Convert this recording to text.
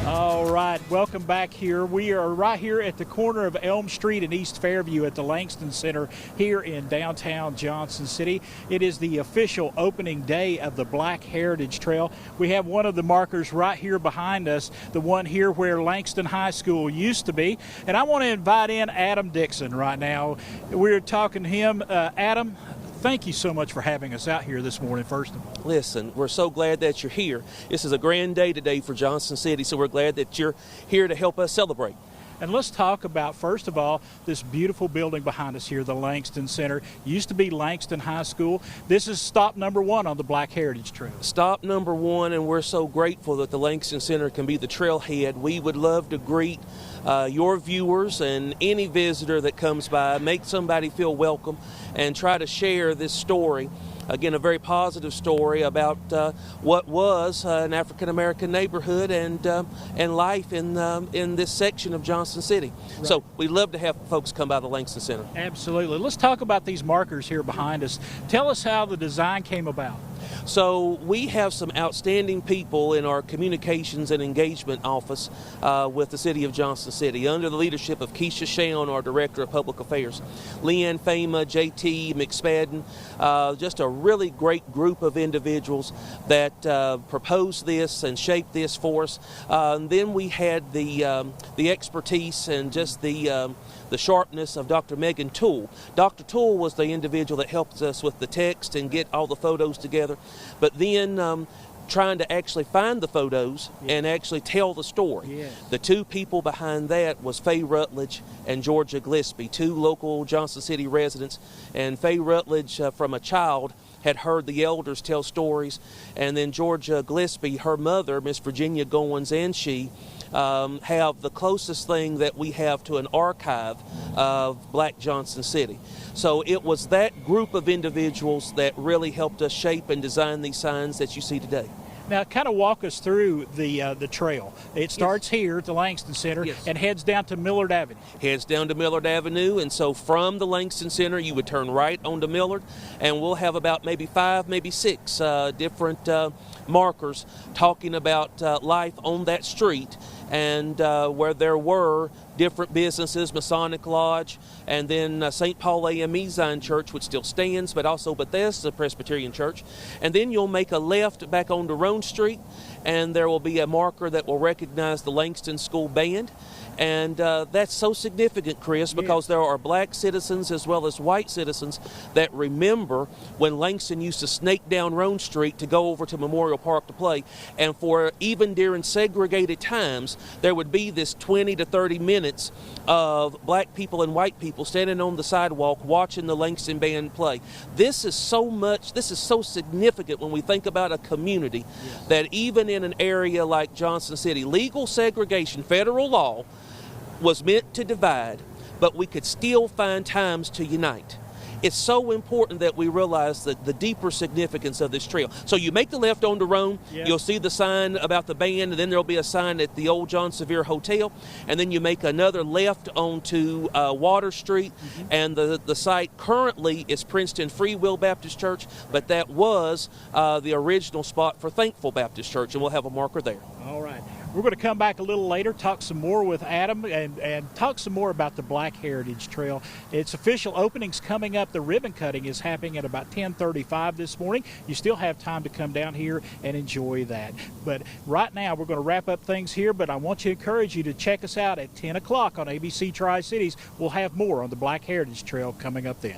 All right, welcome back here. We are right here at the corner of Elm Street and East Fairview at the Langston Centre here in downtown Johnson City. It is the official opening day of the Black Heritage Trail. We have one of the markers right here behind us, the one here where Langston High School used to be. And I want to invite in Adam Dickson right now. We're talking to him. Adam, thank you so much for having us out here this morning, first of all. Listen, we're so glad that you're here. This is a grand day today for Johnson City, so we're glad that you're here to help us celebrate. And let's talk about, first of all, this beautiful building behind us here, the Langston Centre. Used to be Langston High School. This is stop number one on the Black Heritage Trail. Stop number one, and we're so grateful that the Langston Centre can be the trailhead. We would love to greet your viewers and any visitor that comes by, make somebody feel welcome, and try to share this story. Again, a very positive story about what was an African-American neighborhood and life in this section of Johnson City. Right. So we love to have folks come by the Langston Centre. Absolutely. Let's talk about these markers here behind us. Tell us how the design came about. So we have some outstanding people in our communications and engagement office with the City of Johnson City under the leadership of Keisha Shawn, our Director of Public Affairs, Leanne Fama, JT McSpadden, just a really great group of individuals that proposed this and shaped this for us. And then we had the expertise and just the sharpness of Dr. Megan Toole. Dr. Toole was the individual that helped us with the text and get all the photos together. But then trying to actually find the photos and actually tell the story. Yeah. The two people behind that was Faye Rutledge and Georgia Gillespie, two local Johnson City residents. And Faye Rutledge, from a child, had heard the elders tell stories. And then Georgia Gillespie, her mother, Miss Virginia Goins, and she have the closest thing that we have to an archive of Black Johnson City. So it was that group of individuals that really helped us shape and design these signs that you see today. Now, kind of walk us through the trail. It starts here at the Langston Centre and heads down to Millard Avenue. Heads down to Millard Avenue, and so from the Langston Centre, you would turn right onto Millard, and we'll have about maybe 5, maybe 6 different markers talking about life on that street, and where there were different businesses, Masonic Lodge, and then St. Paul A.M. Zion Church, which still stands, but also Bethesda Presbyterian Church. And then you'll make a left back onto Roan Street, and there will be a marker that will recognize the Langston School Band. And that's so significant, Chris, because there are black citizens as well as white citizens that remember when Langston used to snake down Roan Street to go over to Memorial Park to play. And for even during segregated times, there would be this 20 to 30 minutes of black people and white people standing on the sidewalk watching the Langston Band play. This is so significant when we think about a community that even in an area like Johnson City, legal segregation, federal law, was meant to divide, but we could still find times to unite. It's so important that we realize the deeper significance of this trail. So you make the left onto Roan, you'll see the sign about the band, and then there'll be a sign at the old John Sevier Hotel, and then you make another left onto Water Street, and the site currently is Princeton Free Will Baptist Church, but that was the original spot for Thankful Baptist Church, and we'll have a marker there. All right. We're going to come back a little later, talk some more with Adam, and talk some more about the Black Heritage Trail. Its official opening's coming up. The ribbon cutting is happening at about 10:35 this morning. You still have time to come down here and enjoy that. But right now, we're going to wrap up things here, but I want to encourage you to check us out at 10 o'clock on ABC Tri-Cities. We'll have more on the Black Heritage Trail coming up then.